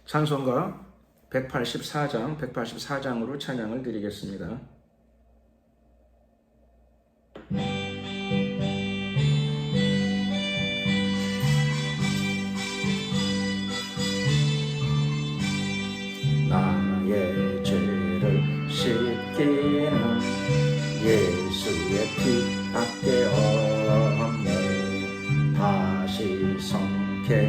찬송가 184장으로 찬양을 드리겠습니다. 나의 죄를 씻기는 예수의 피밖에 없네. 다시 성쾌하기도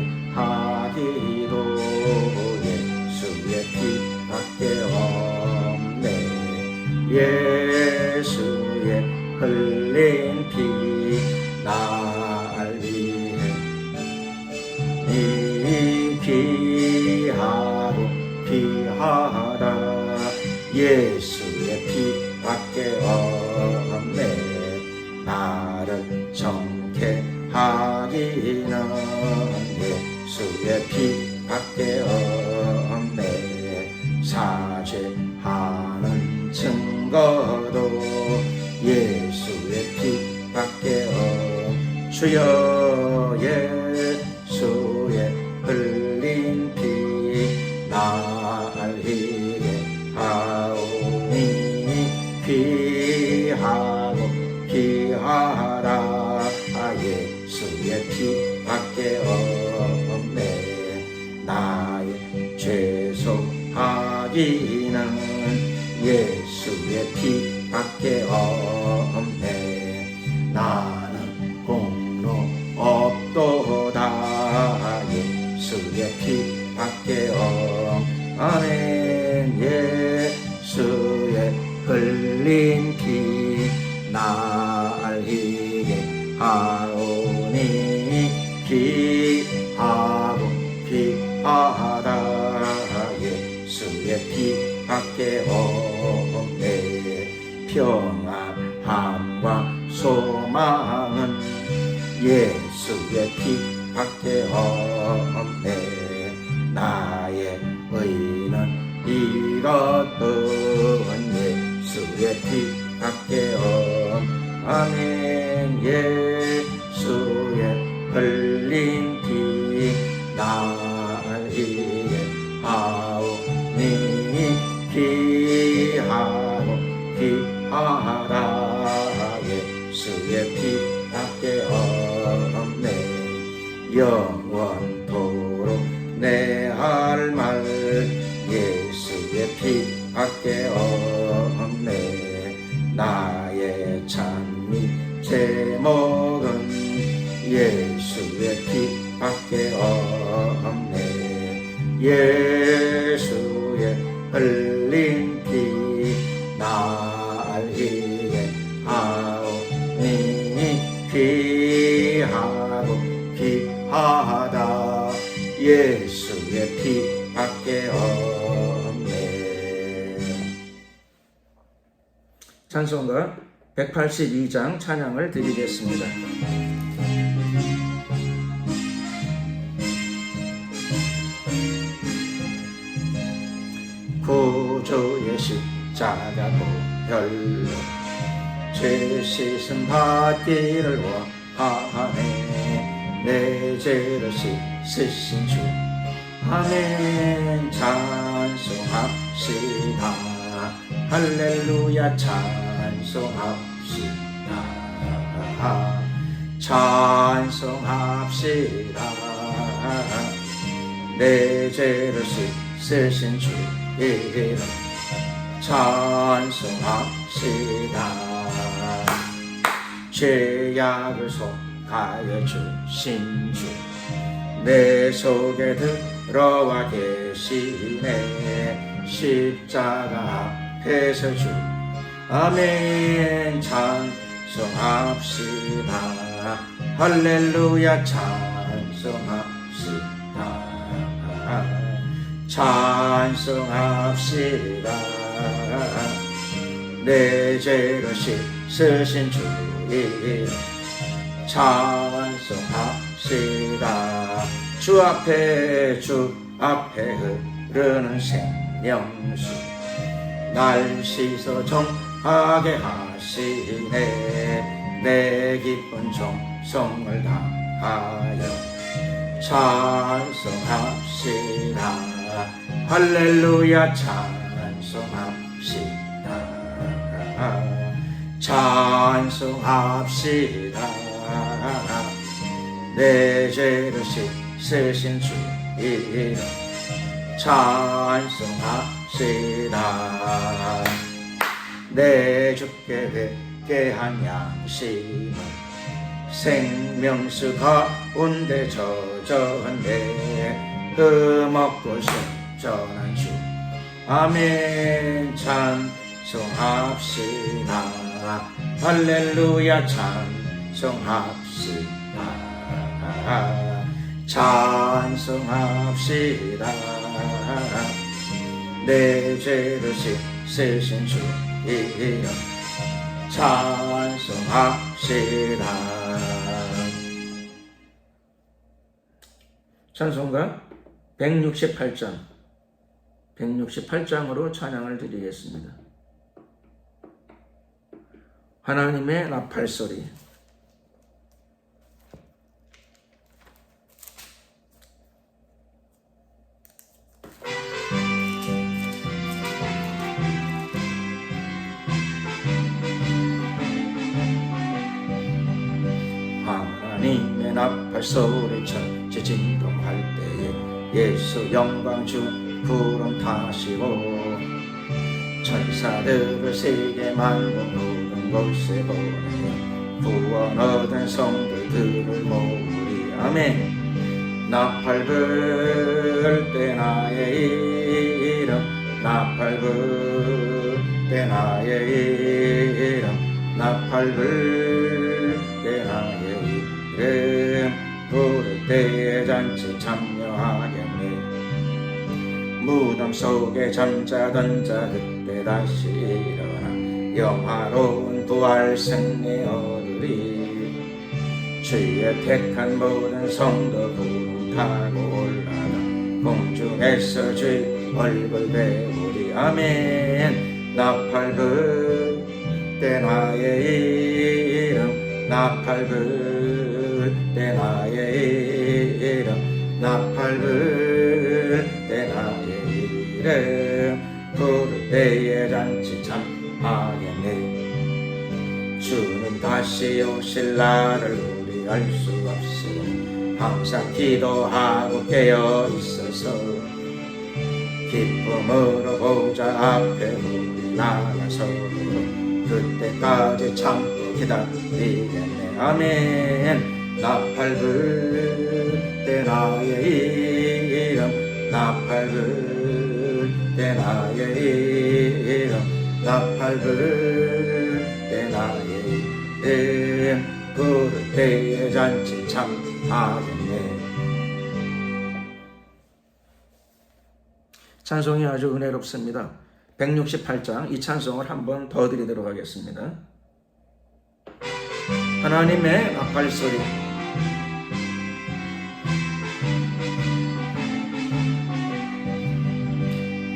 예수의 피밖에 없네. 예수의 흘린 피 날 위해 귀하고 귀하다. 예수의 피밖에 없네. 나를 정케하기는 예수의 피밖에 없네. 사죄하는 증거도 예수의 피밖에 주여 예수의 흘린 피 날 위해 하오니 귀하고 귀하라. 예수의 피밖에 없네. 나의 죄송하기는 예수의 피밖에 없네. 나는 공로 없도다. 예수의 피밖에 아멘. 예수의 흘린 피 날 위해 하오니 귀하고 귀하다. 예수의 피밖에 없네. 평안함과 소망은 예수의 피밖에 없네. 나의 의는 이것뿐 예수의 피밖에 아멘. 예수의 흘린 피 날 위해 하오니 귀하고 귀하다. 예수의 피밖에 없네. 영원토록 내 할 말 예수의 피밖에 없네. 나의 찬미 제목은 예수의 피밖에 없네. 예수의 흘린 피 날 위해 하오니 귀하고 귀하다. 예수의 피밖에 없네. 찬송가 182장 찬양을 드리겠습니다. 구주의 십자가 보혈로 죄 씻음 받기를 원하네. 내 죄를 씻으신 주 아멘. 찬송합시다. 할렐루야 찬송합시다. 찬송합시다. 내 죄를 씻으신 주 이름 찬송합시다. 죄악을 속하여 주신 주 내 속에 들어와 계시네. 십자가 앞에서 주 아멘. 찬송합시다. 할렐루야 찬송합시다. 찬송합시다. 내 죄를 씻으신 주 이름 찬송합시다. 주 앞에 흐르는 생명수 날 씻어 정하게 하시네. 내 기쁜 정성을 다하여 찬송합시다. 할렐루야 찬송합시다. 찬송합시다. 내 죄를 씻으신 주 이름 찬송합시다. 내 주께 회개한 양심은 생명수 가운데 젖었네. 흠없고 순전한 주 아멘 찬송합시다. 할렐루야 찬송합시다. 찬송합시다. 내 죄를 씻으신 주 이름 찬송합시다. 찬송가 168장으로 찬양을 드리겠습니다. 하나님의 나팔소리. 하나님의 나팔소리 천지 진동할 때에 예수 영광 주 구름 타시고 천사들을 세계 만국 모든 곳에 보내며 구원 얻은 성도들을 모으리. 아멘. 나팔 불 때 나의 이름 나팔 불 때 나의 이름 나팔 불 때 나의 이름 부를 때에 잔치 참여하겠네. 무덤 속에 잠자던 자 그때 다시 일어나 영화로운 부활 승리 얻으리. 주의 택한 모든 성도 구름 타고 올라가 공중에서 주의 얼굴 배우리. 아멘. 나팔 불 때 나의 이름 나팔 불 때 나의 이름 나팔 불 때 나의 이름 부를 때에 잔치 참하겠네. 주는 다시 오실 날을 우리 알 수 없으니 항상 기도하고 깨어 있어서 기쁨으로 보좌 앞에 우리 나가서 그때까지 참고 기다리겠네. 아멘. 나팔 불 때 나의 이름 나팔 불 때 나의 이름 나팔 불 때 나의 이름 부를 때에 잔치 참하겠네. 찬송이 아주 은혜롭습니다. 168장 이 찬송을 한 번 더 드리도록 하겠습니다. 하나님의 나팔소리.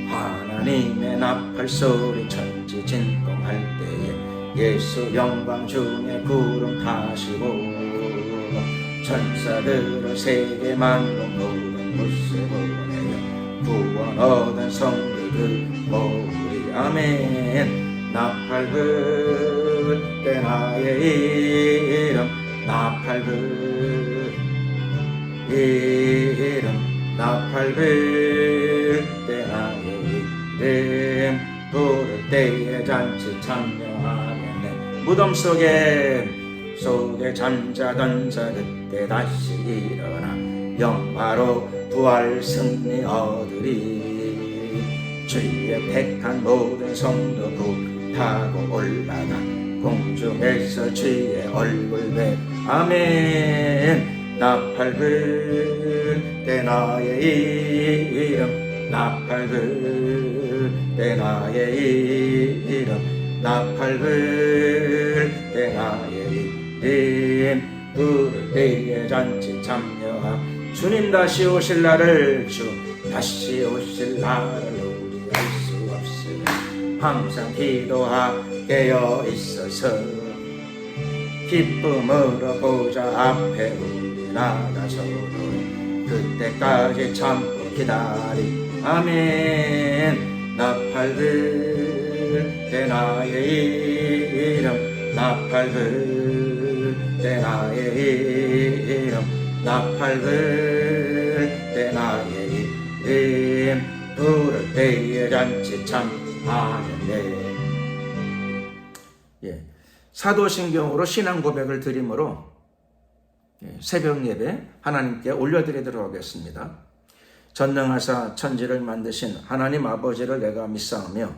하나님의 나팔소리 천지 진동할 때에 예수 영광 중에 구름 타시고 천사들을 세계 만국 모든 곳에 보내며 구원 얻은 성도들 모으리. 아멘. 나팔 불 때 나의 이름 나팔 불 이름 나팔 불 때 나의 이름 부를 때에 잔치 참여하겠네. 무덤 속에 잠자던 자 그때 다시 일어나 영화로 부활 승리 얻으리. 주의 택한 모든 성도 구 타고 올라가 공중에서 주의 얼굴 배. 아멘. 나팔 불 때 나의 이름 나팔 불 때 나의 이름 나팔 불 때 나의 이름 부를 때에 잔치 참여하. 주님 다시 오실 날을 주 다시 오실 날을 우리 알 수 없으니 항상 기도하게여 있어서 기쁨으로 보좌 앞에 우리 나가서 그때까지 참고 기다리. 아멘. 나팔불 때 나의 이름, 나팔불 때 나의 이름, 나팔불 때 나의 이름, 부를 때에 잔치 참하는데. 사도신경으로 신앙 고백을 드림으로 새벽 예배 하나님께 올려드리도록 하겠습니다. 전능하사 천지를 만드신 하나님 아버지를 내가 믿사오며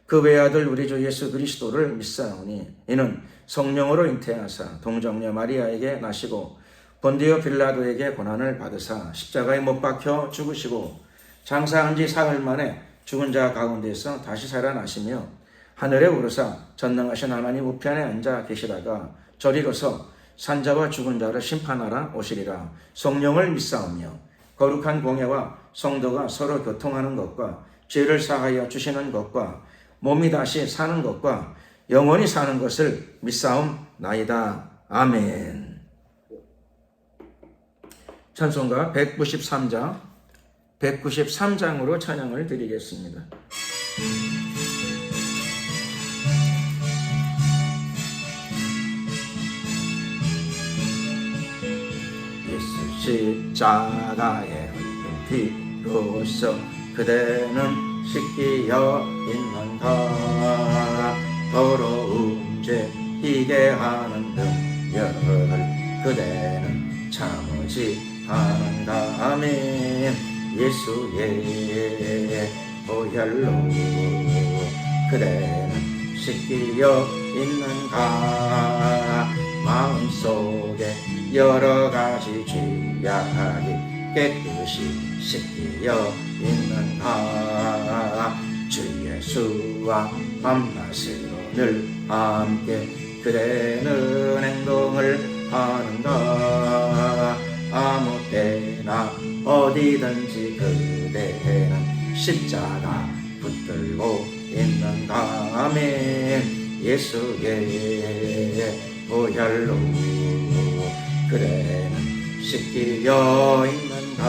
그 외아들 우리 주 예수 그리스도를 믿사오니 이는 성령으로 잉태하사 동정녀 마리아에게 나시고 본디오 빌라도에게 고난을 받으사 십자가에 못 박혀 죽으시고 장사한 지 사흘 만에 죽은 자 가운데서 다시 살아나시며 하늘에 오르사 전능하신 하나님 우편에 앉아 계시다가 저리로서 산자와 죽은 자를 심판하러 오시리라. 성령을 믿사오며 거룩한 공예와 성도가 서로 교통하는 것과 죄를 사하여 주시는 것과 몸이 다시 사는 것과 영원히 사는 것을 믿사옵나이다. 아멘. 찬송가 193장으로 찬양을 드리겠습니다. 십자가에 흘린 피로써 그대는 씻기어 있는가. 더러운 죄 희게 하는 능력을 그대는 참으지 않은가. 아멘. 예수의 보혈로 그대는 씻기어 있는가. 마음속에 여러 가지 죄악이 깨끗이 씻기어 있는가. 주 예수와 밤낮으로 늘 함께 그대는 행동을 하는가. 아무 때나 어디든지 그대는 십자가 붙들고 있는가. 아멘. 예수의 보혈로 그대는 씻기어 있는가.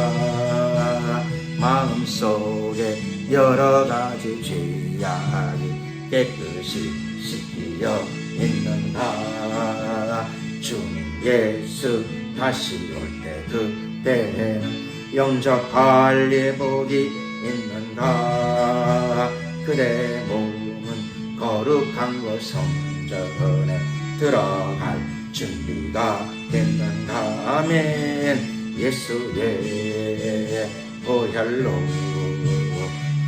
마음속에 여러 가지 죄악이 깨끗이 씻기어 있는가. 주님 예수 다시 올 때 그때는 영접할 예복이 있는가. 그대 몸은 거룩한 곳 성전에 들어갈 준비가 됐는가. 아멘. 예수의 보혈로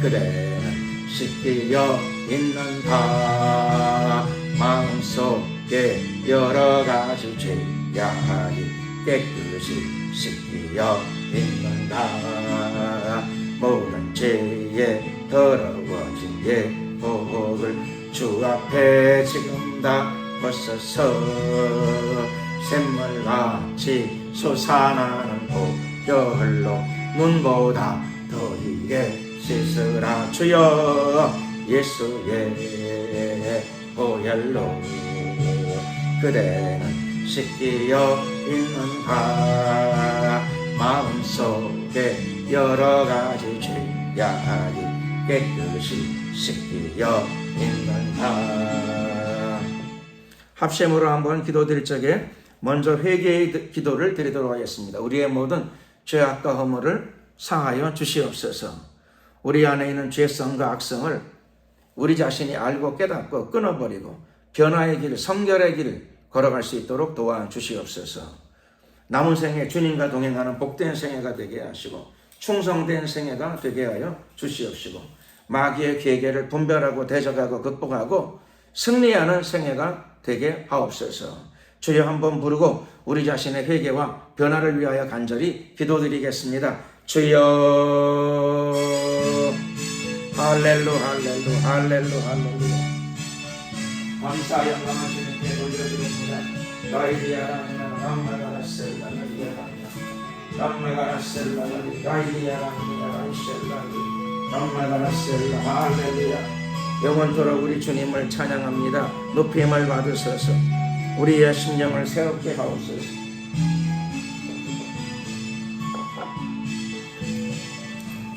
그대는 씻기어 있는가. 마음속에 여러 가지 죄악이 깨끗이 씻기어 있는가. 모든 죄에 더러워진 예복을 주 앞에 지금 다 벗어서 샘물같이 솟아나는 보혈로 눈보다 더 희게 씻으라. 주여 예수의 보혈로 그대는 씻기어 있는가. 마음속에 여러 가지 죄악이 깨끗이 씻기어 있는가. 합심으로 한번 기도드릴 적에 먼저 회개의 기도를 드리도록 하겠습니다. 우리의 모든 죄악과 허물을 사하여 주시옵소서. 우리 안에 있는 죄성과 악성을 우리 자신이 알고 깨닫고 끊어버리고 변화의 길, 성결의 길 걸어갈 수 있도록 도와주시옵소서. 남은 생에 주님과 동행하는 복된 생애가 되게 하시고 충성된 생애가 되게 하여 주시옵시고 마귀의 계계를 분별하고 대적하고 극복하고 승리하는 생애가 되게 하옵소서. 주여 한번 부르고 우리 자신의 회개와 변화를 위하여 간절히 기도드리겠습니다. 주여 할렐루 할렐루 할렐루 할렐루야. 감사 영광을 주님께 돌려드립니다. 라이디아라냐 람마가라셀라라리아라냐 람마가라셀라라리 라이디아라냐 라이셀라리 람마가라셀라. 할렐루야. 영원토록 우리 주님을 찬양합니다. 높임을 받으소서. 우리의 심령을 새롭게 하옵소서.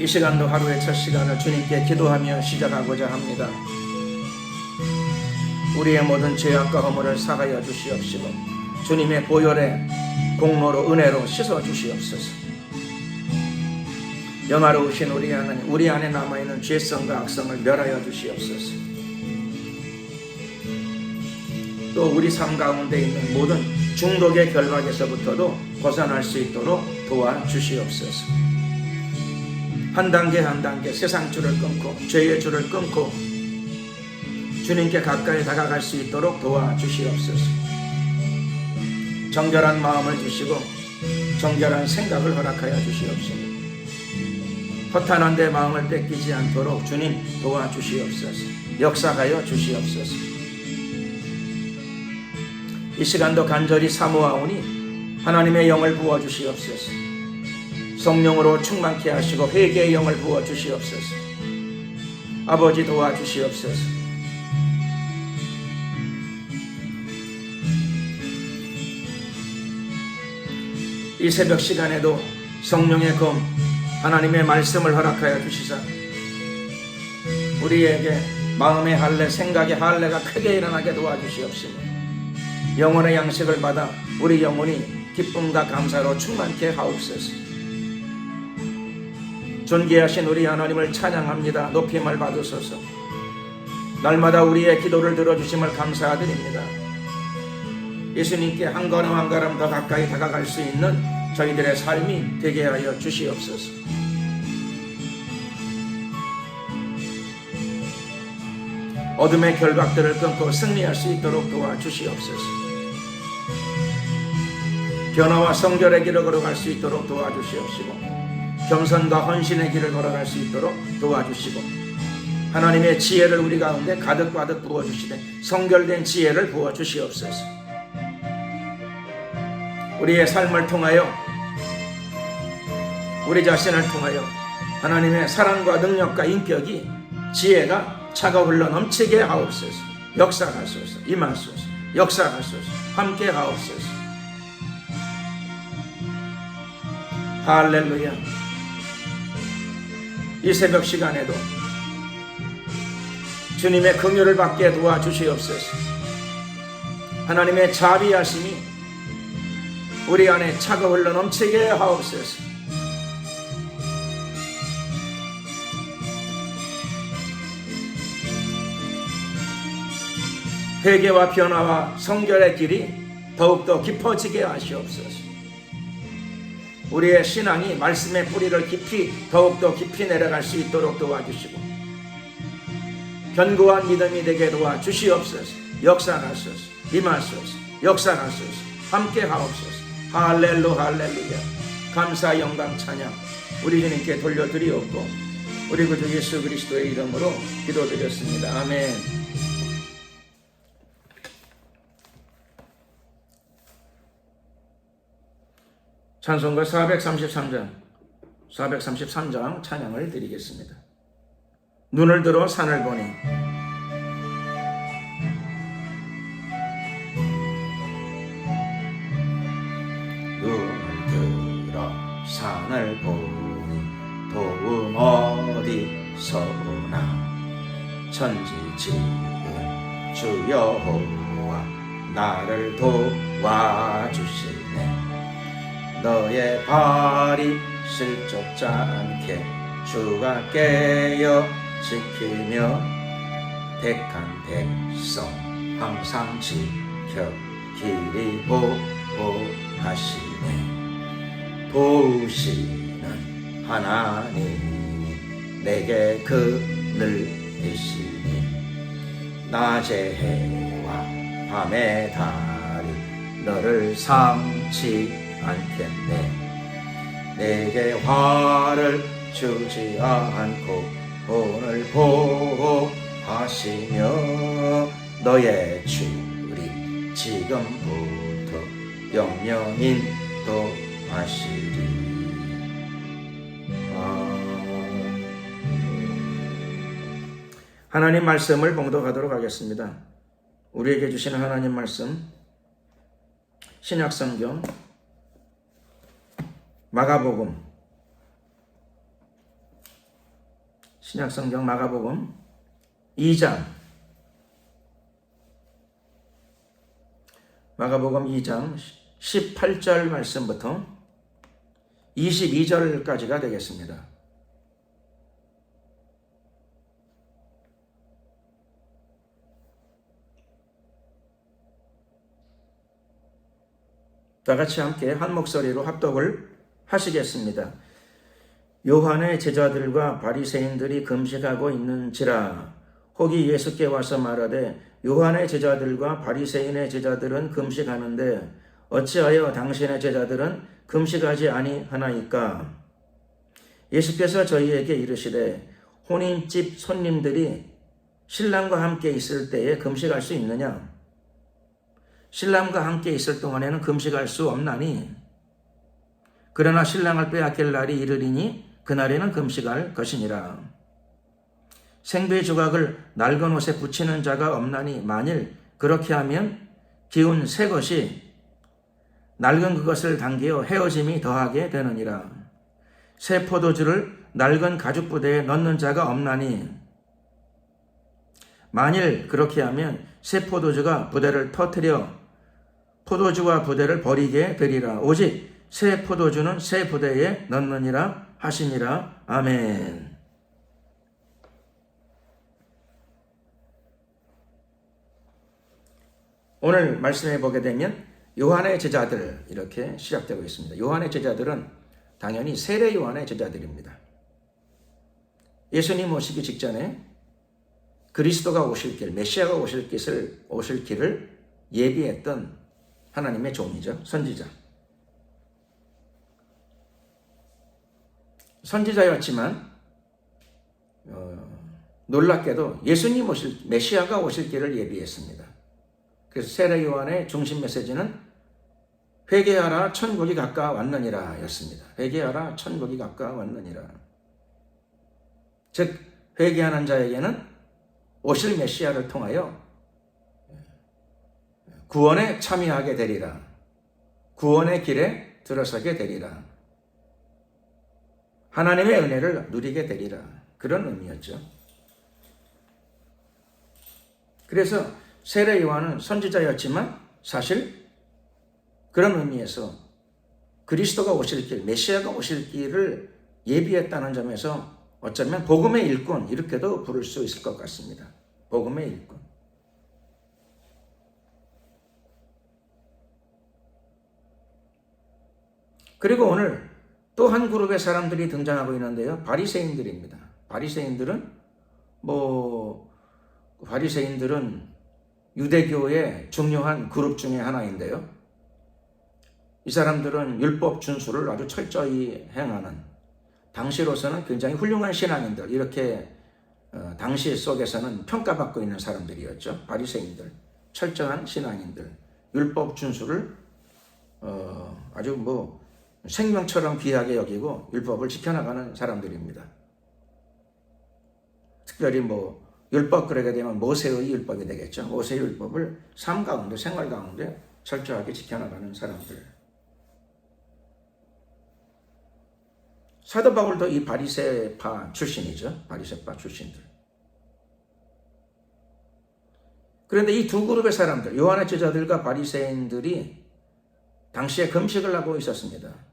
이 시간도 하루의 첫 시간을 주님께 기도하며 시작하고자 합니다. 우리의 모든 죄악과 허물을 사하여 주시옵시고 주님의 보혈의 공로로 은혜로 씻어 주시옵소서. 영화로우신 우리 하나님, 우리 안에 남아있는 죄성과 악성을 멸하여 주시옵소서. 또 우리 삶 가운데 있는 모든 중독의 결박에서부터도 벗어날 수 있도록 도와주시옵소서. 한 단계 한 단계 세상 줄을 끊고 죄의 줄을 끊고 주님께 가까이 다가갈 수 있도록 도와주시옵소서. 정결한 마음을 주시고 정결한 생각을 허락하여 주시옵소서. 허탄한 데 마음을 뺏기지 않도록 주님 도와주시옵소서. 역사하여 주시옵소서. 이 시간도 간절히 사모하오니 하나님의 영을 부어주시옵소서. 성령으로 충만케 하시고 회개의 영을 부어주시옵소서. 아버지 도와주시옵소서. 이 새벽 시간에도 성령의 검 하나님의 말씀을 허락하여 주시사 우리에게 마음의 할례, 생각의 할례가 크게 일어나게 도와주시옵시고 영혼의 양식을 받아 우리 영혼이 기쁨과 감사로 충만케 하옵소서. 존귀하신 우리 하나님을 찬양합니다. 높임을 받으소서. 날마다 우리의 기도를 들어주심을 감사드립니다. 예수님께 한 걸음 한 걸음 더 가까이 다가갈 수 있는 저희들의 삶이 되게 하여 주시옵소서. 어둠의 결박들을 끊고 승리할 수 있도록 도와주시옵소서. 변화와 성결의 길을 걸어갈 수 있도록 도와주시옵시고 겸손과 헌신의 길을 걸어갈 수 있도록 도와주시고 하나님의 지혜를 우리 가운데 가득가득 부어주시되 성결된 지혜를 부어주시옵소서. 우리의 삶을 통하여 우리 자신을 통하여 하나님의 사랑과 능력과 인격이 지혜가 차가 흘러 넘치게 하옵소서. 역사하소서. 임하소서. 역사하소서. 함께 하옵소서. 할렐루야. 이 새벽 시간에도 주님의 긍휼을 받게 도와주시옵소서. 하나님의 자비하심이 우리 안에 차가 흘러 넘치게 하옵소서. 회개와 변화와 성결의 길이 더욱더 깊어지게 하시옵소서. 우리의 신앙이 말씀의 뿌리를 깊이 더욱더 깊이 내려갈 수 있도록 도와주시고 견고한 믿음이 되게 도와주시옵소서. 역사하소서. 임하소서. 역사하소서. 함께 하옵소서. 할렐루야. 감사 영광 찬양 우리 주님께 돌려드리옵고 우리 구주 예수 그리스도의 이름으로 기도드렸습니다. 아멘. 찬송가 433장 찬양을 드리겠습니다. 눈을 들어 산을 보니 눈을 들어 산을 보니 도움 어디서 오나 천지 지은 주 여호와 나를 도와주시네. 너의 발이 실족지 않게 주가 깨어 지키며 택한 백성 항상 지켜 길이 보호하시네. 도우시는 하나님이 내게 그늘 이시니 낮의 해와 밤의 달이 너를 삼지 않겠네. 내게 화를 주지 않고 오늘 보호하시며 너의 줄이 지금부터 영영 인도하시리. 하나님 말씀을 봉독하도록 하겠습니다. 우리에게 주시는 하나님 말씀 신약성경 마가복음 신약성경 마가복음 2장, 마가복음 2장 18절 말씀부터 22절까지가 되겠습니다. 다 같이 함께 한 목소리로 합독을 하시겠습니다. 요한의 제자들과 바리새인들이 금식하고 있는지라. 혹이 예수께 와서 말하되 요한의 제자들과 바리새인의 제자들은 금식하는데 어찌하여 당신의 제자들은 금식하지 아니하나이까? 예수께서 저희에게 이르시되 혼인집 손님들이 신랑과 함께 있을 때에 금식할 수 있느냐? 신랑과 함께 있을 동안에는 금식할 수 없나니, 그러나 신랑을 빼앗길 날이 이르리니 그날에는 금식할 것이니라. 생배 조각을 낡은 옷에 붙이는 자가 없나니 만일 그렇게 하면 기운 새 것이 낡은 그것을 당겨 헤어짐이 더하게 되느니라. 새 포도주를 낡은 가죽 부대에 넣는 자가 없나니 만일 그렇게 하면 새 포도주가 부대를 터뜨려 포도주와 부대를 버리게 되리라. 오직 새 포도주는 새 부대에 넣느니라 하시니라. 아멘. 오늘 말씀해 보게 되면 요한의 제자들 이렇게 시작되고 있습니다. 요한의 제자들은 당연히 세례 요한의 제자들입니다. 예수님 오시기 직전에 그리스도가 오실 길, 메시아가 오실 길을 예비했던 하나님의 종이죠. 선지자. 선지자였지만 놀랍게도 예수님 메시아가 오실 길을 예비했습니다. 그래서 세례 요한의 중심 메시지는 회개하라 천국이 가까웠느니라 였습니다. 회개하라 천국이 가까웠느니라. 즉 회개하는 자에게는 오실 메시아를 통하여 구원에 참여하게 되리라. 구원의 길에 들어서게 되리라. 하나님의 은혜를 누리게 되리라. 그런 의미였죠. 그래서 세례 요한은 선지자였지만 사실 그런 의미에서 그리스도가 오실 길, 메시아가 오실 길을 예비했다는 점에서 어쩌면 복음의 일꾼 이렇게도 부를 수 있을 것 같습니다. 복음의 일꾼. 그리고 오늘 또 한 그룹의 사람들이 등장하고 있는데요. 바리새인들입니다. 바리새인들은 유대교의 중요한 그룹 중에 하나인데요. 이 사람들은 율법 준수를 아주 철저히 행하는, 당시로서는 굉장히 훌륭한 신앙인들, 이렇게 당시 속에서는 평가받고 있는 사람들이었죠. 바리새인들, 철저한 신앙인들, 율법 준수를 아주 생명처럼 귀하게 여기고 율법을 지켜나가는 사람들입니다. 특별히 율법 그러게 되면 모세의 율법이 되겠죠. 모세의 율법을 삶 가운데, 생활 가운데 철저하게 지켜나가는 사람들. 사도 바울도 이 바리새파 출신이죠. 바리새파 출신들. 그런데 이 두 그룹의 사람들, 요한의 제자들과 바리새인들이 당시에 금식을 하고 있었습니다.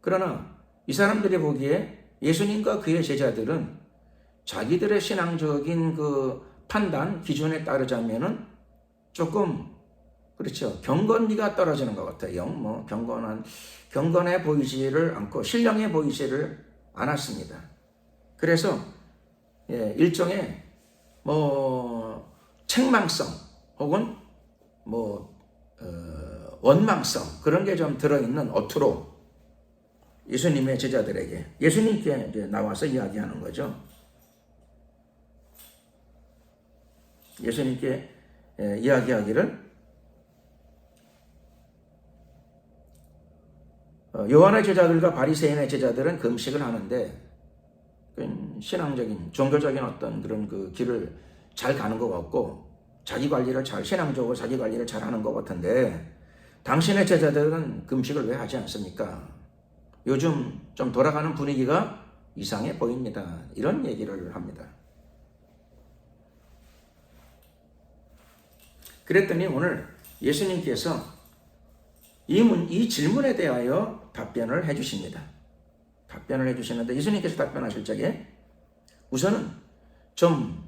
그러나 이 사람들이 보기에 예수님과 그의 제자들은 자기들의 신앙적인 그 판단, 기준에 따르자면은 조금, 그렇죠, 경건미가 떨어지는 것 같아요. 경건해 보이지를 않고 신령해 보이지를 않았습니다. 그래서 일종의 책망성 혹은 원망성 그런 게 좀 들어있는 어투로 예수님의 제자들에게, 예수님께 이제 나와서 이야기하는 거죠. 예수님께 이야기하기를 요한의 제자들과 바리새인의 제자들은 금식을 하는데 신앙적인, 종교적인 어떤 그런 그 길을 잘 가는 것 같고 신앙적으로 자기 관리를 잘 하는 것 같은데 당신의 제자들은 금식을 왜 하지 않습니까? 요즘 좀 돌아가는 분위기가 이상해 보입니다. 이런 얘기를 합니다. 그랬더니 오늘 예수님께서 이 질문에 대하여 답변을 해주십니다. 답변을 해주시는데 예수님께서 답변하실 적에 우선은 좀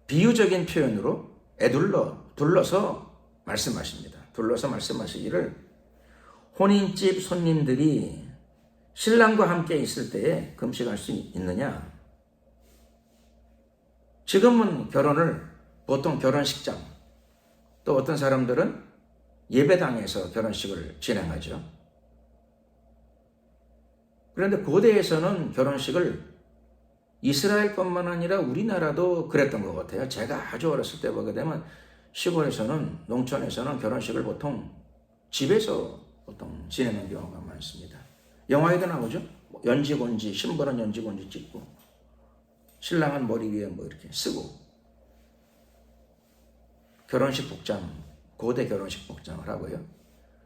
비유적인 표현으로 둘러서 말씀하십니다. 둘러서 말씀하시기를 혼인집 손님들이 신랑과 함께 있을 때에 금식할 수 있느냐? 지금은 결혼을 보통 결혼식장, 또 어떤 사람들은 예배당에서 결혼식을 진행하죠. 그런데 고대에서는 결혼식을 이스라엘뿐만 아니라 우리나라도 그랬던 것 같아요. 제가 아주 어렸을 때 보게 되면 시골에서는, 농촌에서는 결혼식을 보통 집에서 보통 지내는 경우가 많습니다. 영화에도 나오죠. 연지곤지, 신부는 연지곤지 찍고 신랑은 머리 위에 뭐 이렇게 쓰고 결혼식 복장, 고대 결혼식 복장을 하고요.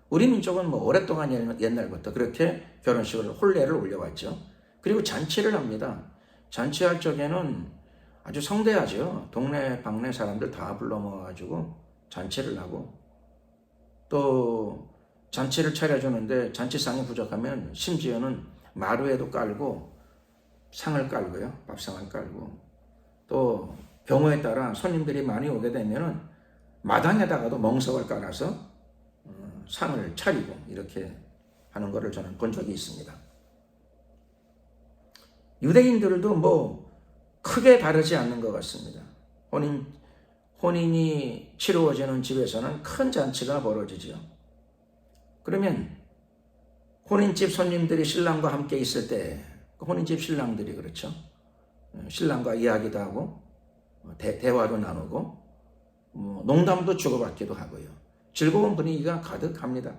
우리 민족은 뭐 오랫동안 옛날부터 그렇게 결혼식을 혼례를 올려왔죠. 그리고 잔치를 합니다. 잔치할 적에는 아주 성대하죠. 동네 방네 사람들 다 불러 모아가지고 잔치를 하고, 또 잔치를 차려주는데 잔치상이 부족하면 심지어는 마루에도 깔고 상을 깔고요. 밥상을 깔고, 또 경우에 따라 손님들이 많이 오게 되면은 마당에다가도 멍석을 깔아서 상을 차리고 이렇게 하는 것을 저는 본 적이 있습니다. 유대인들도 뭐 크게 다르지 않는 것 같습니다. 혼인이 치루어지는 집에서는 큰 잔치가 벌어지죠. 그러면 혼인집 손님들이 신랑과 함께 있을 때 혼인집 신랑들이 그렇죠. 신랑과 이야기도 하고 대화도 나누고 농담도 주고받기도 하고요. 즐거운 분위기가 가득합니다.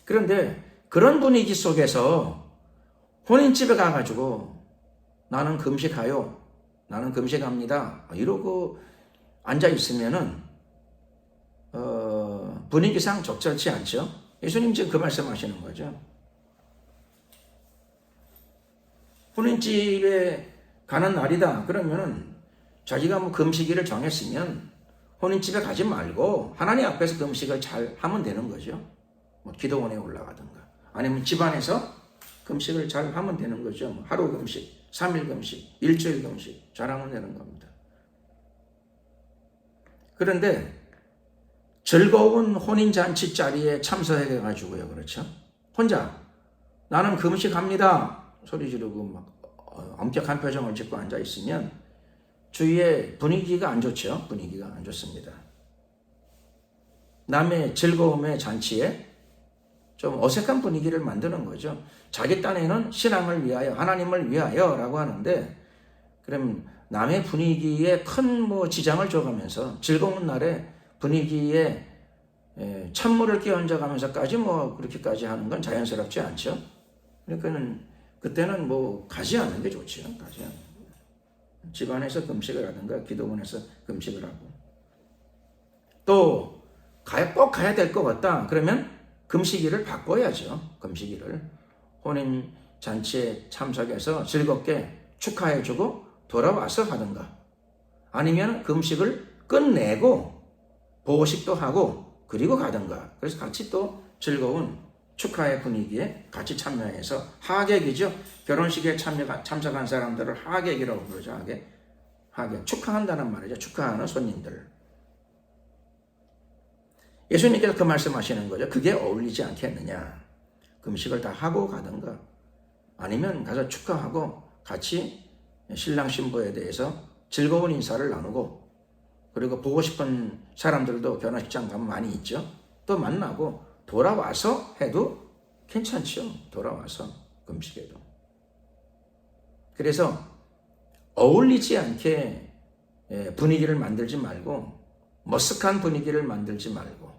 그런데 그런 분위기 속에서 혼인집에 가가지고 나는 금식하요, 나는 금식합니다 이러고 앉아있으면은 분위기상 적절치 않죠. 예수님 지금 그 말씀하시는 거죠. 혼인집에 가는 날이다 그러면은 자기가 뭐 금식일을 정했으면 혼인집에 가지 말고 하나님 앞에서 금식을 잘 하면 되는 거죠. 뭐 기도원에 올라가든가 아니면 집안에서 금식을 잘 하면 되는 거죠. 뭐 하루 금식, 3일 금식, 일주일 금식 잘하면 되는 겁니다. 그런데 즐거운 혼인잔치 자리에 참석해가지고요, 그렇죠? 혼자 나는 금식합니다 소리 지르고 막 엄격한 표정을 짓고 앉아있으면 주위의 분위기가 안 좋죠. 분위기가 안 좋습니다. 남의 즐거움의 잔치에 좀 어색한 분위기를 만드는 거죠. 자기 딴에는 신앙을 위하여, 하나님을 위하여 라고 하는데, 그럼 남의 분위기에 큰 뭐 지장을 줘가면서 즐거운 날에 분위기에 찬물을 끼얹어가면서까지 뭐 그렇게까지 하는 건 자연스럽지 않죠. 그러니까는 그때는 뭐 가지 않는 게 좋죠. 가지 않는 게. 집안에서 금식을 하든가 기도원에서 금식을 하고, 또 꼭 가야 될 것 같다 그러면 금식일을 바꿔야죠. 금식일을 혼인 잔치에 참석해서 즐겁게 축하해주고 돌아와서 하든가, 아니면 금식을 끝내고 보식도 하고 그리고 가든가. 그래서 같이 또 즐거운 축하의 분위기에 같이 참여해서, 하객이죠. 결혼식에 참석한 사람들을 하객이라고 부르죠. 하객. 축하한다는 말이죠. 축하하는 손님들. 예수님께서 그 말씀하시는 거죠. 그게 어울리지 않겠느냐. 금식을 다 하고 가든가, 아니면 가서 축하하고 같이 신랑 신부에 대해서 즐거운 인사를 나누고, 그리고 보고 싶은 사람들도 결혼식장 가면 많이 있죠. 또 만나고 돌아와서 해도 괜찮죠. 돌아와서 금식해도. 그래서 어울리지 않게 분위기를 만들지 말고, 머쓱한 분위기를 만들지 말고,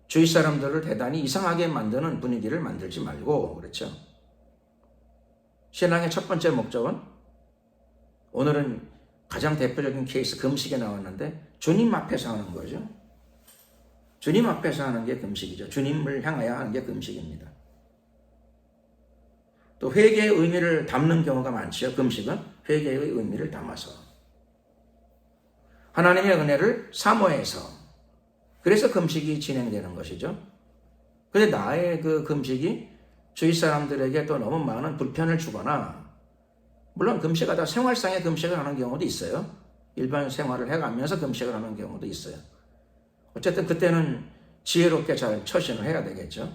주위 사람들을 대단히 이상하게 만드는 분위기를 만들지 말고, 그렇죠. 신앙의 첫 번째 목적은, 오늘은 가장 대표적인 케이스 금식에 나왔는데 주님 앞에서 하는 거죠. 주님 앞에서 하는 게 금식이죠. 주님을 향하여 하는 게 금식입니다. 또 회개의 의미를 담는 경우가 많지요. 금식은 회개의 의미를 담아서 하나님의 은혜를 사모해서, 그래서 금식이 진행되는 것이죠. 근데 나의 그 금식이 주위 사람들에게 또 너무 많은 불편을 주거나, 물론 금식하다 생활상의 금식을 하는 경우도 있어요. 일반 생활을 해가면서 금식을 하는 경우도 있어요. 어쨌든 그때는 지혜롭게 잘 처신을 해야 되겠죠.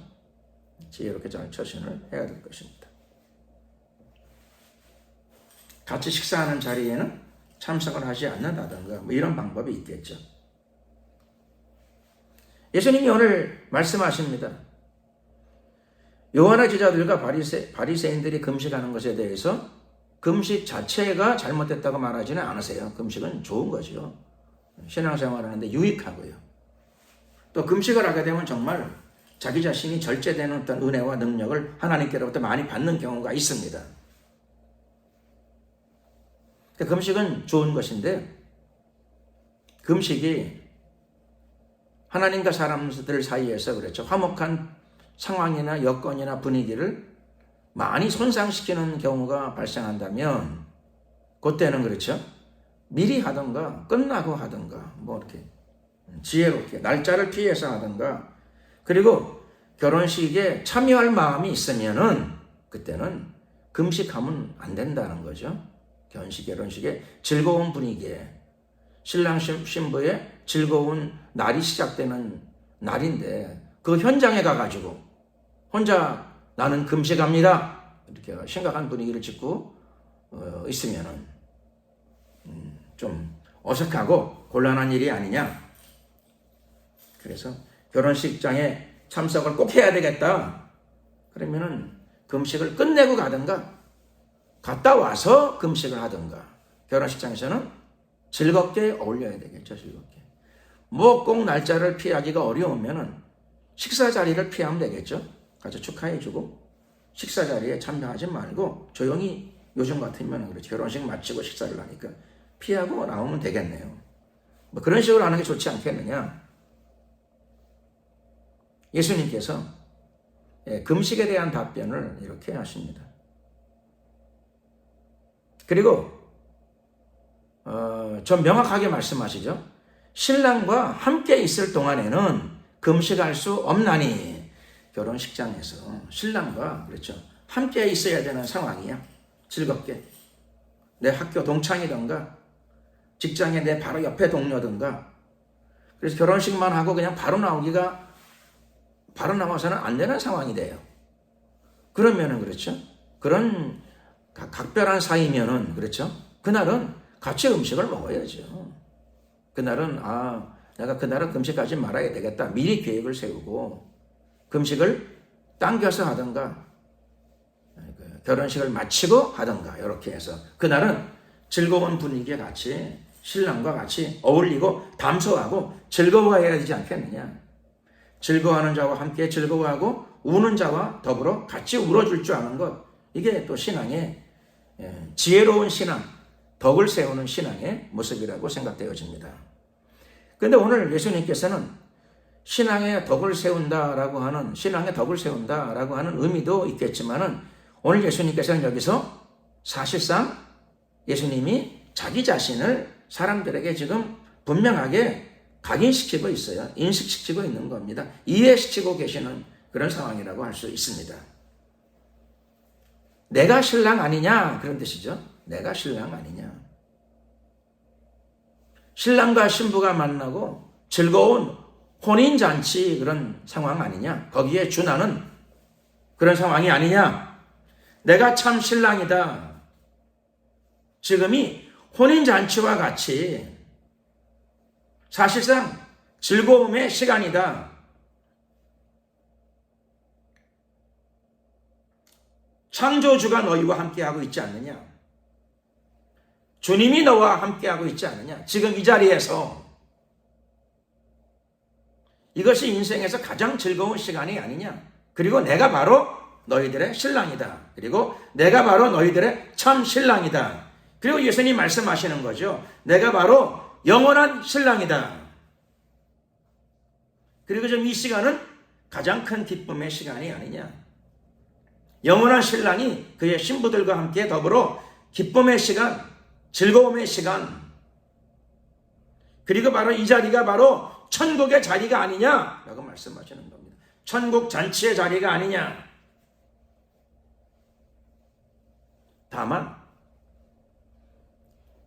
지혜롭게 잘 처신을 해야 될 것입니다. 같이 식사하는 자리에는 참석을 하지 않는다든가 뭐 이런 방법이 있겠죠. 예수님이 오늘 말씀하십니다. 요한의 제자들과 바리새인들이 금식하는 것에 대해서 금식 자체가 잘못됐다고 말하지는 않으세요. 금식은 좋은 거죠. 신앙생활하는데 유익하고요. 또 금식을 하게 되면 정말 자기 자신이 절제되는 어떤 은혜와 능력을 하나님께로부터 많이 받는 경우가 있습니다. 금식은 좋은 것인데, 금식이 하나님과 사람들 사이에서 그렇죠. 화목한 상황이나 여건이나 분위기를 많이 손상시키는 경우가 발생한다면, 그때는 그렇죠. 미리 하든가 끝나고 하든가 뭐 이렇게 지혜롭게 날짜를 피해서 하든가, 그리고 결혼식에 참여할 마음이 있으면은 그때는 금식하면 안 된다는 거죠. 결혼식에 즐거운 분위기에 신랑 신부의 즐거운 날이 시작되는 날인데, 그 현장에 가가지고 혼자 나는 금식합니다 이렇게 심각한 분위기를 짓고 있으면은 좀 어색하고 곤란한 일이 아니냐. 그래서 결혼식장에 참석을 꼭 해야 되겠다 그러면은 금식을 끝내고 가든가 갔다 와서 금식을 하든가, 결혼식장에서는 즐겁게 어울려야 되겠죠. 즐겁게. 뭐 꼭 날짜를 피하기가 어려우면은 식사 자리를 피하면 되겠죠. 가서 축하해주고 식사 자리에 참여하지 말고 조용히, 요즘 같으면 그렇죠. 결혼식 마치고 식사를 하니까 피하고 나오면 되겠네요. 뭐 그런 식으로 하는 게 좋지 않겠느냐. 예수님께서 금식에 대한 답변을 이렇게 하십니다. 그리고 좀 명확하게 말씀하시죠. 신랑과 함께 있을 동안에는 금식할 수 없나니. 결혼식장에서 신랑과 그렇죠. 함께 있어야 되는 상황이야. 즐겁게. 내 학교 동창이든가 직장에 내 바로 옆에 동료든가. 그래서 결혼식만 하고 그냥 바로 나와서는 안 되는 상황이 돼요. 그러면은 그렇죠. 그런 각별한 사이면은 그렇죠. 그날은 같이 음식을 먹어야죠. 그날은 내가 그날은 금식하지 말아야 되겠다. 미리 계획을 세우고 금식을 당겨서 하든가 결혼식을 마치고 하든가 이렇게 해서 그날은 즐거운 분위기에 같이 신랑과 같이 어울리고 담소하고 즐거워해야 되지 않겠느냐. 즐거워하는 자와 함께 즐거워하고 우는 자와 더불어 같이 울어줄 줄 아는 것, 이게 또 신앙의 지혜로운 신앙, 덕을 세우는 신앙의 모습이라고 생각되어집니다. 그런데 오늘 예수님께서는 신앙의 덕을 세운다라고 하는 의미도 있겠지만은, 오늘 예수님께서는 여기서 사실상 예수님이 자기 자신을 사람들에게 지금 분명하게 각인시키고 있어요. 인식시키고 있는 겁니다. 이해시키고 계시는 그런 상황이라고 할 수 있습니다. 내가 신랑 아니냐 그런 뜻이죠. 내가 신랑 아니냐. 신랑과 신부가 만나고 즐거운 혼인잔치 그런 상황 아니냐. 거기에 준하는 그런 상황이 아니냐. 내가 참 신랑이다. 지금이 혼인잔치와 같이 사실상 즐거움의 시간이다. 창조주가 너희와 함께하고 있지 않느냐. 주님이 너와 함께하고 있지 않느냐. 지금 이 자리에서 이것이 인생에서 가장 즐거운 시간이 아니냐. 그리고 내가 바로 너희들의 신랑이다. 그리고 내가 바로 너희들의 참 신랑이다. 그리고 예수님 말씀하시는 거죠. 내가 바로 영원한 신랑이다. 그리고 좀 이 시간은 가장 큰 기쁨의 시간이 아니냐. 영원한 신랑이 그의 신부들과 함께 더불어 기쁨의 시간, 즐거움의 시간, 그리고 바로 이 자리가 바로 천국의 자리가 아니냐라고 말씀하시는 겁니다. 천국 잔치의 자리가 아니냐. 다만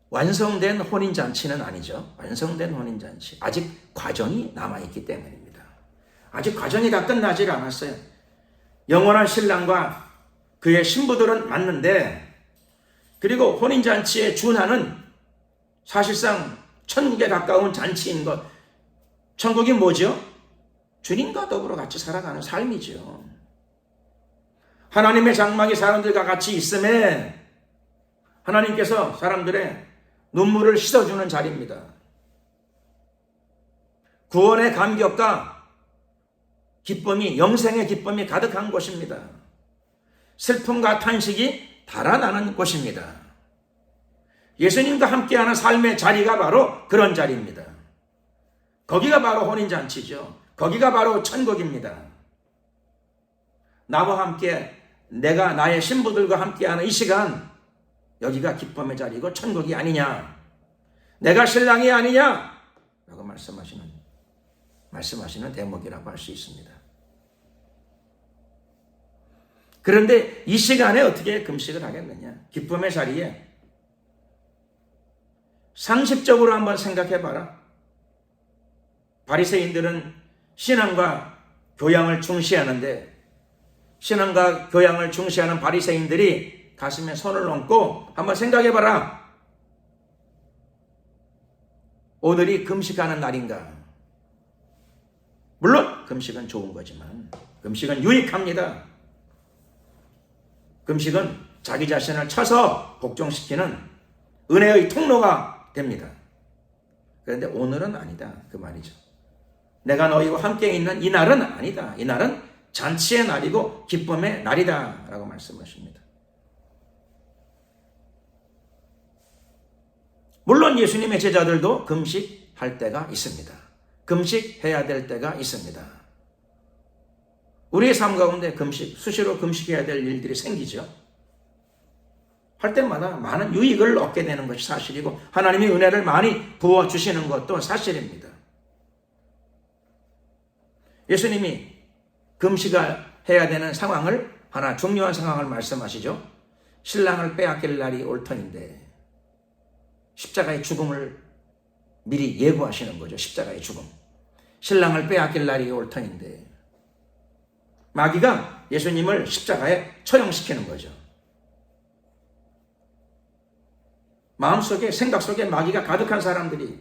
완성된 혼인잔치는 아니죠. 완성된 혼인잔치. 아직 과정이 남아있기 때문입니다. 아직 과정이 다 끝나질 않았어요. 영원한 신랑과 그의 신부들은 맞는데, 그리고 혼인잔치에 준하는 사실상 천국에 가까운 잔치인 것. 천국이 뭐죠? 주님과 더불어 같이 살아가는 삶이죠. 하나님의 장막이 사람들과 같이 있음에 하나님께서 사람들의 눈물을 씻어주는 자리입니다. 구원의 감격과 기쁨이, 영생의 기쁨이 가득한 곳입니다. 슬픔과 탄식이 달아나는 곳입니다. 예수님과 함께하는 삶의 자리가 바로 그런 자리입니다. 거기가 바로 혼인잔치죠. 거기가 바로 천국입니다. 나와 함께, 내가 나의 신부들과 함께하는 이 시간, 여기가 기쁨의 자리고 천국이 아니냐, 내가 신랑이 아니냐 라고 말씀하시는 대목이라고 할 수 있습니다. 그런데 이 시간에 어떻게 금식을 하겠느냐? 기쁨의 자리에 상식적으로 한번 생각해 봐라. 바리새인들은 신앙과 교양을 중시하는데, 신앙과 교양을 중시하는 바리새인들이 가슴에 손을 얹고 한번 생각해 봐라. 오늘이 금식하는 날인가? 물론 금식은 좋은 거지만 금식은 유익합니다. 금식은 자기 자신을 쳐서 복종시키는 은혜의 통로가 됩니다. 그런데 오늘은 아니다, 그 말이죠. 내가 너희와 함께 있는 이 날은 아니다. 이 날은 잔치의 날이고 기쁨의 날이다 라고 말씀하십니다. 물론 예수님의 제자들도 금식할 때가 있습니다. 금식해야 될 때가 있습니다. 우리의 삶 가운데 수시로 금식해야 될 일들이 생기죠. 할 때마다 많은 유익을 얻게 되는 것이 사실이고 하나님이 은혜를 많이 부어주시는 것도 사실입니다. 예수님이 금식을 해야 되는 상황을, 하나 중요한 상황을 말씀하시죠. 신랑을 빼앗길 날이 올 터인데, 십자가의 죽음을 미리 예고하시는 거죠. 십자가의 죽음. 신랑을 빼앗길 날이 올 터인데 마귀가 예수님을 십자가에 처형시키는 거죠. 마음속에, 생각 속에 마귀가 가득한 사람들이,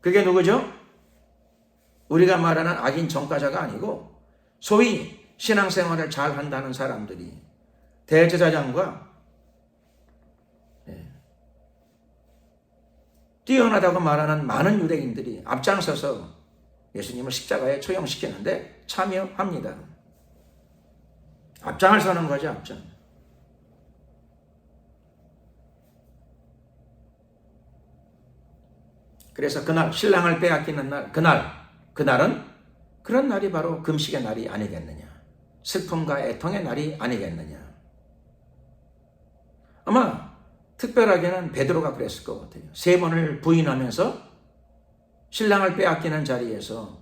그게 누구죠? 우리가 말하는 악인 전과자가 아니고 소위 신앙생활을 잘 한다는 사람들이, 대제사장과 뛰어나다고 말하는 많은 유대인들이 앞장서서 예수님을 십자가에 처형시키는데 참여합니다. 앞장을 서는 거죠, 앞장. 그래서 그날, 신랑을 빼앗기는 날, 그날은 그런 날이 바로 금식의 날이 아니겠느냐, 슬픔과 애통의 날이 아니겠느냐. 아마 특별하게는 베드로가 그랬을 것 같아요. 3번을 부인하면서 신랑을 빼앗기는 자리에서,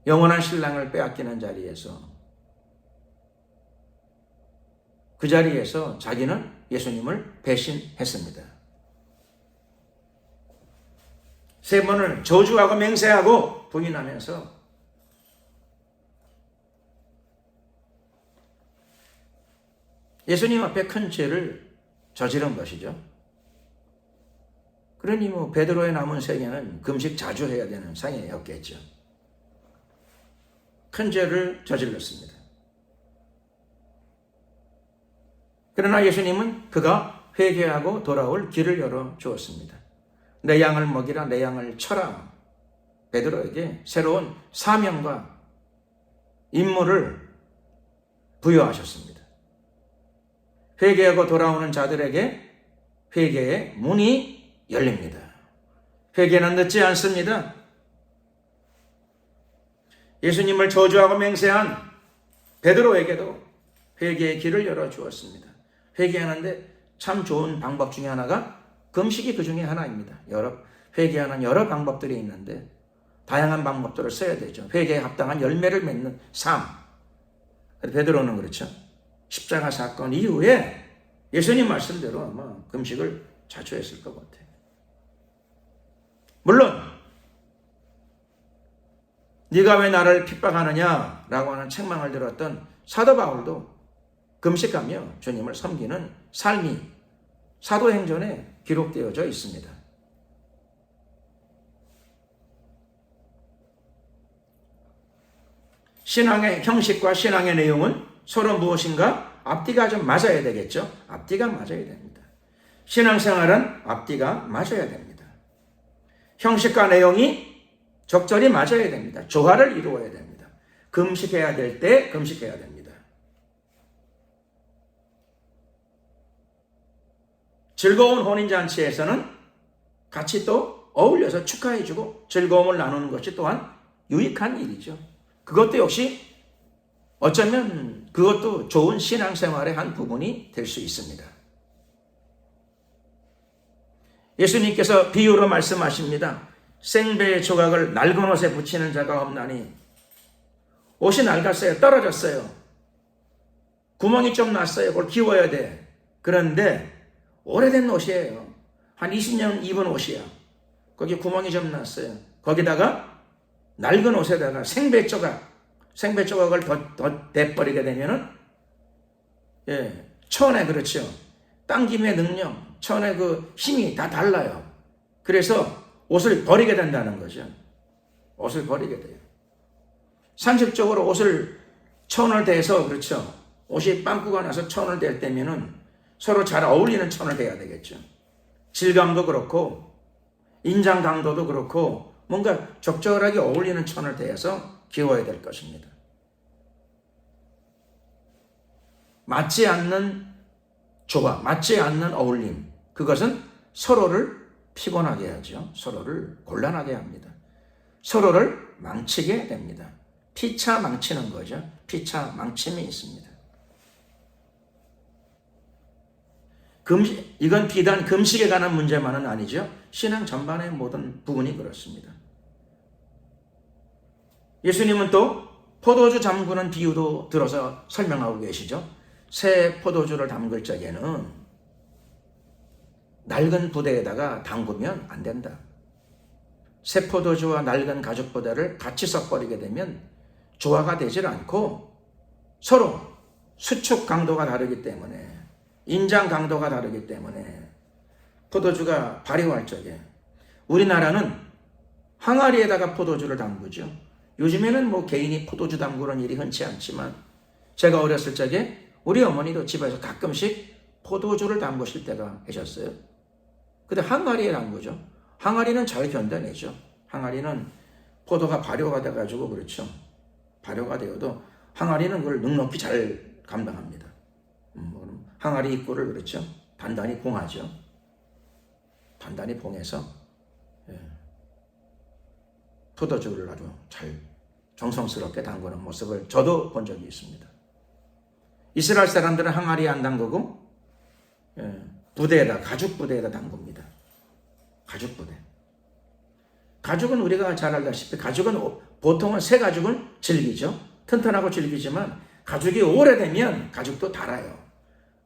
영원한 신랑을 빼앗기는 자리에서, 그 자리에서 자기는 예수님을 배신했습니다. 3번을 저주하고 맹세하고 부인하면서 예수님 앞에 큰 죄를 저지른 것이죠. 그러니 베드로의 남은 생애는 금식 자주 해야 되는 생애였겠죠. 큰 죄를 저질렀습니다. 그러나 예수님은 그가 회개하고 돌아올 길을 열어 주었습니다. 내 양을 먹이라, 내 양을 쳐라. 베드로에게 새로운 사명과 임무를 부여하셨습니다. 회개하고 돌아오는 자들에게 회개의 문이 열립니다. 회개는 늦지 않습니다. 예수님을 저주하고 맹세한 베드로에게도 회개의 길을 열어주었습니다. 회개하는데 참 좋은 방법 중에 하나가 금식이 그 중에 하나입니다. 회개하는 여러 방법들이 있는데 다양한 방법들을 써야 되죠. 회개에 합당한 열매를 맺는 삶. 베드로는 그렇죠. 십자가 사건 이후에 예수님 말씀대로 아마 금식을 자주 했을 것 같아요. 물론 네가 왜 나를 핍박하느냐라고 하는 책망을 들었던 사도 바울도 금식하며 주님을 섬기는 삶이 사도행전에 기록되어져 있습니다. 신앙의 형식과 신앙의 내용은 서로 무엇인가 앞뒤가 좀 맞아야 되겠죠. 앞뒤가 맞아야 됩니다. 신앙생활은 앞뒤가 맞아야 됩니다. 형식과 내용이 적절히 맞아야 됩니다. 조화를 이루어야 됩니다. 금식해야 될 때 금식해야 됩니다. 즐거운 혼인잔치에서는 같이 또 어울려서 축하해주고 즐거움을 나누는 것이 또한 유익한 일이죠. 그것도 역시 어쩌면 그것도 좋은 신앙생활의 한 부분이 될 수 있습니다. 예수님께서 비유로 말씀하십니다. 생배의 조각을 낡은 옷에 붙이는 자가 없나니 옷이 낡았어요. 떨어졌어요. 구멍이 좀 났어요. 그걸 기워야 돼. 그런데 오래된 옷이에요. 한 20년 입은 옷이야. 거기 구멍이 좀 났어요. 거기다가 낡은 옷에다가 생배 조각을 더 대버리게 되면은, 천의, 그렇죠. 당김의 능력, 천의 그 힘이 다 달라요. 그래서 옷을 버리게 된다는 거죠. 옷을 버리게 돼요. 상식적으로 옷을 천을 대서, 그렇죠. 옷이 빵꾸가 나서 천을 댈 때면은 서로 잘 어울리는 천을 대야 되겠죠. 질감도 그렇고, 인장 강도도 그렇고, 뭔가 적절하게 어울리는 천을 대해서 기워야 될 것입니다. 맞지 않는 조화, 맞지 않는 어울림, 그것은 서로를 피곤하게 하죠. 서로를 곤란하게 합니다. 서로를 망치게 됩니다. 피차 망치는 거죠. 피차 망침이 있습니다. 이건 비단 금식에 관한 문제만은 아니죠. 신앙 전반의 모든 부분이 그렇습니다. 예수님은 또 포도주 담그는 비유도 들어서 설명하고 계시죠. 새 포도주를 담글 적에는 낡은 부대에다가 담그면 안 된다. 새 포도주와 낡은 가죽 부대를 같이 섞어버리게 되면 조화가 되질 않고 서로 수축 강도가 다르기 때문에, 인장 강도가 다르기 때문에 포도주가 발효할 적에, 우리나라는 항아리에다가 포도주를 담그죠. 요즘에는 뭐 개인이 포도주 담그는 일이 흔치 않지만 제가 어렸을 적에 우리 어머니도 집에서 가끔씩 포도주를 담그실 때가 계셨어요. 근데 항아리에 담그죠. 항아리는 잘 견뎌내죠. 항아리는 포도가 발효가 돼가지고, 그렇죠. 발효가 되어도 항아리는 그걸 넉넉히 잘 감당합니다. 항아리 입구를, 그렇죠. 단단히 봉하죠. 단단히 봉해서 포도주를 아주 잘 정성스럽게 담그는 모습을 저도 본 적이 있습니다. 이스라엘 사람들은 항아리에 안 담그고 부대에다, 가죽 부대에다 담굽니다. 가죽 부대. 가죽은 우리가 잘 알다시피 가죽은 보통은 새 가죽은 질기죠. 튼튼하고 질기지만 가죽이 오래되면 가죽도 닳아요.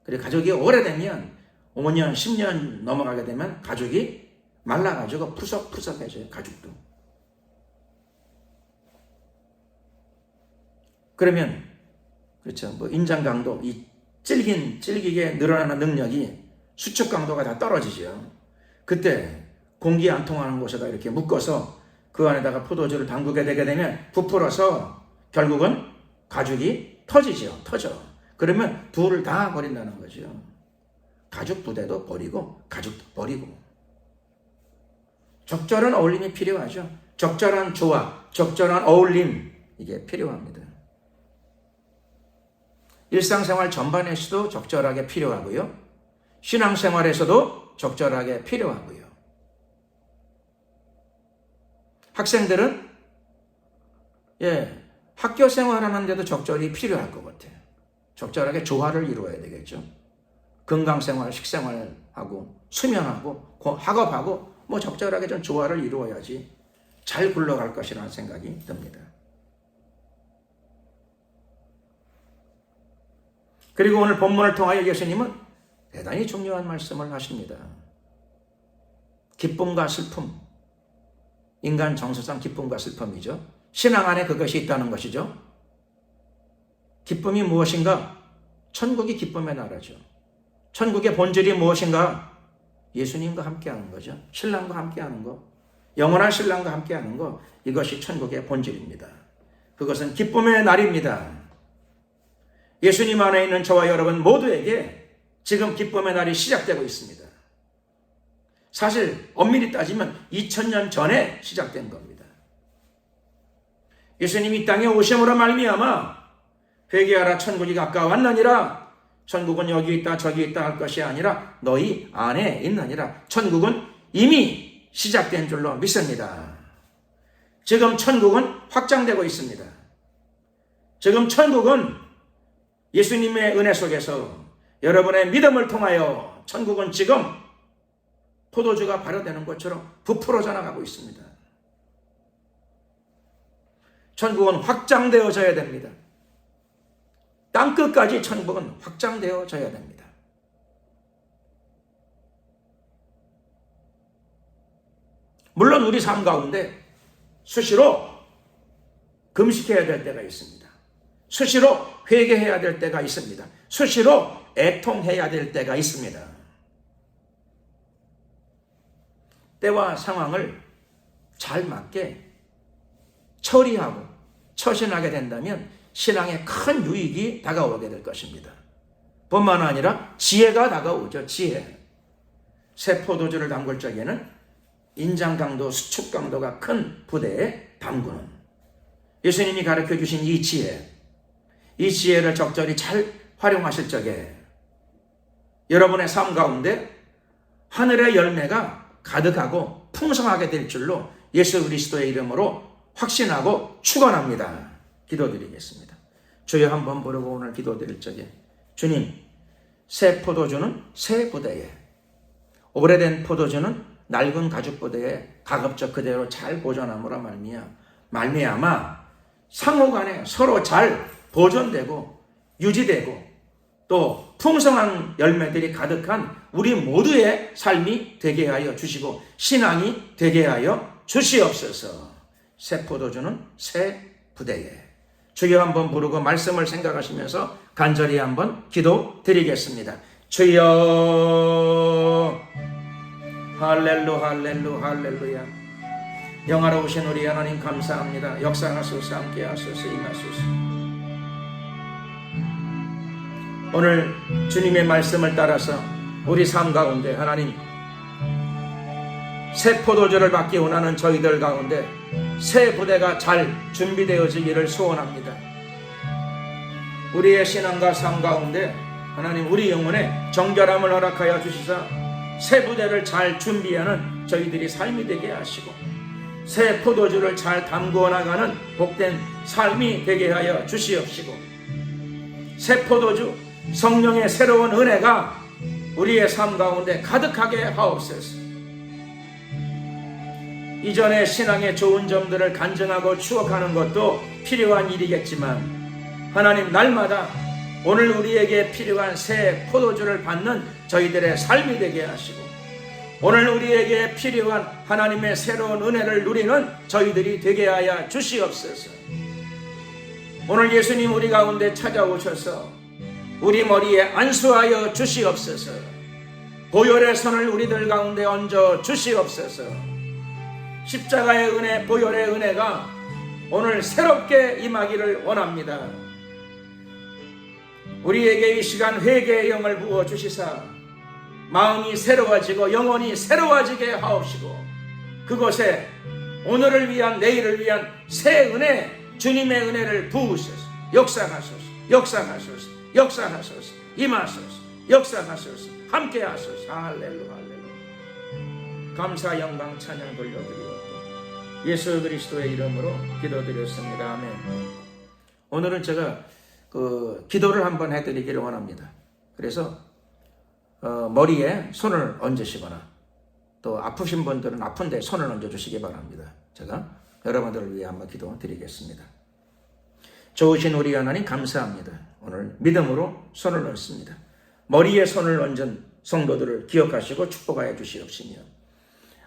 그리고 가죽이 오래되면 5년, 10년 넘어가게 되면 가죽이 말라가지고 푸석푸석해져요. 가죽도. 그러면, 그렇죠. 뭐 인장 강도, 이 질기게 늘어나는 능력이, 수축 강도가 다 떨어지죠. 그때 공기 안 통하는 곳에다 이렇게 묶어서 그 안에다가 포도주를 담그게 되게 되면 부풀어서 결국은 가죽이 터지죠. 터져. 그러면 둘을 다 버린다는 거죠. 가죽 부대도 버리고 가죽도 버리고. 적절한 어울림이 필요하죠. 적절한 조화, 적절한 어울림, 이게 필요합니다. 일상생활 전반에서도 적절하게 필요하고요. 신앙생활에서도 적절하게 필요하고요. 학생들은 학교 생활하는데도 적절히 필요할 것 같아요. 적절하게 조화를 이루어야 되겠죠. 건강생활, 식생활하고 수면하고 학업하고 뭐 적절하게 좀 조화를 이루어야지 잘 굴러갈 것이라는 생각이 듭니다. 그리고 오늘 본문을 통하여 예수님은 대단히 중요한 말씀을 하십니다. 기쁨과 슬픔, 인간 정서상 기쁨과 슬픔이죠. 신앙 안에 그것이 있다는 것이죠. 기쁨이 무엇인가? 천국이 기쁨의 나라죠. 천국의 본질이 무엇인가? 예수님과 함께하는 거죠. 신랑과 함께하는 거, 영원한 신랑과 함께하는 거, 이것이 천국의 본질입니다. 그것은 기쁨의 날입니다. 예수님 안에 있는 저와 여러분 모두에게 지금 기쁨의 날이 시작되고 있습니다. 사실 엄밀히 따지면 2000년 전에 시작된 겁니다. 예수님이 이 땅에 오심으로 말미암아 회개하라 천국이 가까웠느니라, 천국은 여기 있다 저기 있다 할 것이 아니라 너희 안에 있느니라. 천국은 이미 시작된 줄로 믿습니다. 지금 천국은 확장되고 있습니다. 지금 천국은 예수님의 은혜 속에서 여러분의 믿음을 통하여 천국은 지금 포도주가 발효되는 것처럼 부풀어져 나가고 있습니다. 천국은 확장되어져야 됩니다. 땅끝까지 천국은 확장되어져야 됩니다. 물론 우리 삶 가운데 수시로 금식해야 될 때가 있습니다. 수시로 회개해야 될 때가 있습니다. 수시로 애통해야 될 때가 있습니다. 때와 상황을 잘 맞게 처리하고 처신하게 된다면 신앙에 큰 유익이 다가오게 될 것입니다. 뿐만 아니라 지혜가 다가오죠. 지혜. 새 포도주를 담글 적에는 인장 강도, 수축 강도가 큰 부대에 담그는 예수님이 가르쳐 주신 이 지혜, 이 지혜를 적절히 잘 활용하실 적에 여러분의 삶 가운데 하늘의 열매가 가득하고 풍성하게 될 줄로 예수 그리스도의 이름으로 확신하고 축원합니다. 기도드리겠습니다. 주여 한번 부르고 오늘 기도드릴 적에 주님, 새 포도주는 새 부대에, 오래된 포도주는 낡은 가죽 부대에 가급적 그대로 잘 보존함으로 말미암아 상호간에 서로 잘 보존되고 유지되고 또 풍성한 열매들이 가득한 우리 모두의 삶이 되게 하여 주시고 신앙이 되게 하여 주시옵소서. 새 포도주는 새 부대에. 주여 한번 부르고 말씀을 생각하시면서 간절히 한번 기도 드리겠습니다. 주여, 할렐루야. 영화로우신 우리 하나님 감사합니다. 역사하소서, 함께하소서, 임하소서. 오늘 주님의 말씀을 따라서 우리 삶 가운데 하나님 새 포도주를 받기 원하는 저희들 가운데 새 부대가 잘 준비되어지기를 소원합니다. 우리의 신앙과 삶 가운데 하나님 우리 영혼에 정결함을 허락하여 주시사 새 부대를 잘 준비하는 저희들이 삶이 되게 하시고 새 포도주를 잘 담그어 나가는 복된 삶이 되게 하여 주시옵시고 새 포도주 성령의 새로운 은혜가 우리의 삶 가운데 가득하게 하옵소서. 이전의 신앙의 좋은 점들을 간증하고 추억하는 것도 필요한 일이겠지만 하나님 날마다 오늘 우리에게 필요한 새 포도주를 받는 저희들의 삶이 되게 하시고 오늘 우리에게 필요한 하나님의 새로운 은혜를 누리는 저희들이 되게 하여 주시옵소서. 오늘 예수님 우리 가운데 찾아오셔서 우리 머리에 안수하여 주시옵소서. 보혈의 손을 우리들 가운데 얹어 주시옵소서. 십자가의 은혜, 보혈의 은혜가 오늘 새롭게 임하기를 원합니다. 우리에게 이 시간 회개의 영을 부어 주시사 마음이 새로워지고 영혼이 새로워지게 하옵시고 그곳에 오늘을 위한 내일을 위한 새 은혜, 주님의 은혜를 부으소서. 역사하소서. 임하소서. 역사하소서. 함께하소서. 할렐루야. 감사 영광 찬양 돌려드리옵고 예수 그리스도의 이름으로 기도드렸습니다. 아멘. 오늘은 제가 기도를 한번 해드리기를 원합니다. 그래서 머리에 손을 얹으시거나 또 아프신 분들은 아픈 데 손을 얹어주시기 바랍니다. 제가 여러분들을 위해 한번 기도 드리겠습니다. 좋으신 우리 하나님 감사합니다. 오늘 믿음으로 손을 얹습니다. 머리에 손을 얹은 성도들을 기억하시고 축복하여 주시옵시며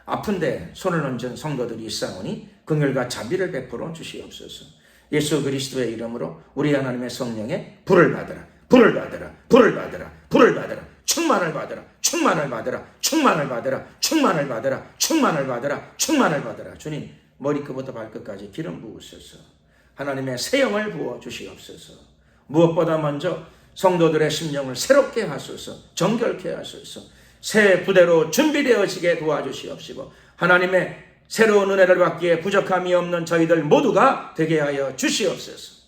아픈데 손을 얹은 성도들이 있사오니 긍휼과 자비를 베풀어 주시옵소서. 예수 그리스도의 이름으로 우리 하나님의 성령의 불을 받으라, 불을 받으라, 불을 받으라, 불을 받으라, 충만을 받으라, 충만을 받으라, 충만을 받으라, 충만을 받으라, 충만을 받으라, 충만을 받으라. 주님, 머리끝부터 발끝까지 기름 부으소서. 하나님의 새 영을 부어 주시옵소서. 무엇보다 먼저 성도들의 심령을 새롭게 하소서, 정결케 하소서. 새 부대로 준비되어지게 도와주시옵시고 하나님의 새로운 은혜를 받기에 부족함이 없는 저희들 모두가 되게 하여 주시옵소서.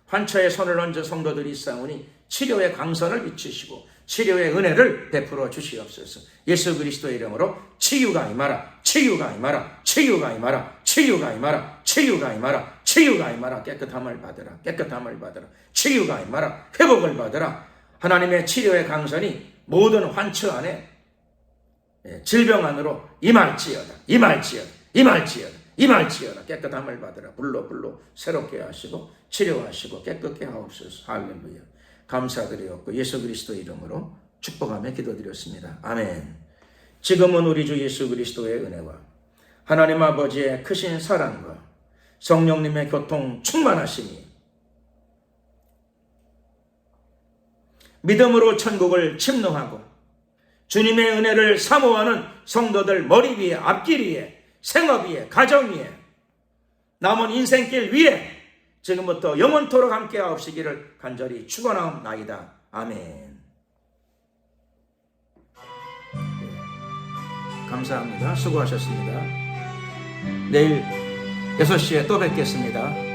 환처에 손을 얹은 성도들이 있사오니 치료의 강선을 비추시고 치료의 은혜를 베풀어 주시옵소서. 예수 그리스도의 이름으로 치유가 임하라, 치유가 임하라, 치유가 임하라, 치유가 임하라, 치유가 임하라, 치유가 임하라. 깨끗함을 받으라, 깨끗함을 받으라. 치유가 임하라, 회복을 받으라. 하나님의 치료의 강선이 모든 환처 안에 질병 안으로 임할지어다, 임할지어다, 임할지어다, 임할지어다. 깨끗함을 받으라. 불로 새롭게 하시고 치료하시고 깨끗게 하옵소서. 할렐루야. 감사드리옵고 예수 그리스도 이름으로 축복하며 기도드렸습니다. 아멘. 지금은 우리 주 예수 그리스도의 은혜와 하나님 아버지의 크신 사랑과 성령님의 교통 충만하심이 믿음으로 천국을 침노하고 주님의 은혜를 사모하는 성도들 머리 위에, 앞길 위에, 생업 위에, 가정 위에, 남은 인생길 위에 지금부터 영원토록 함께 하옵시기를 간절히 축원하옵나이다. 아멘. 감사합니다. 수고하셨습니다. 내일 6시에 또 뵙겠습니다.